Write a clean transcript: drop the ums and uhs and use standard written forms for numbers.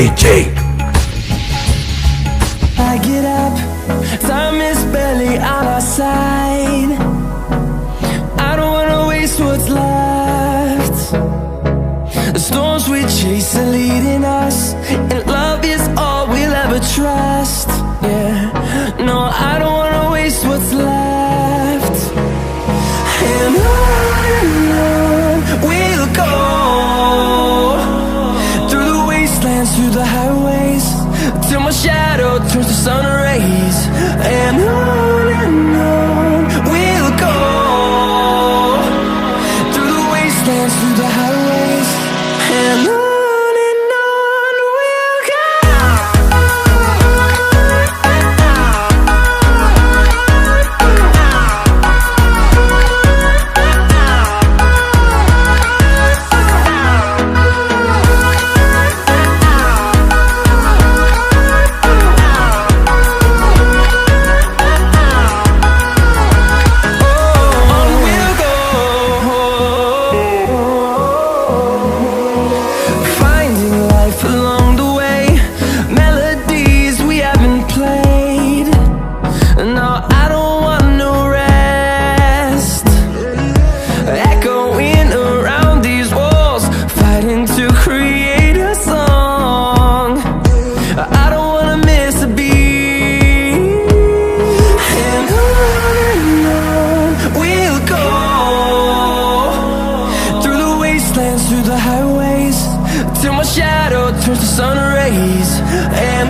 DJ. I get up, time is barely on our side. I don't wanna waste what's left. The storms we chase are leading us, and love is all we'll ever trust. Yeah, no, I don't wanna waste what's left. And on we'll go, through the wastelands, through the highways, till my shadow turns to sun rays. And on we'll go, through the wastelands, through the highways, and on. Through the highways, till my shadow turns to sun rays. And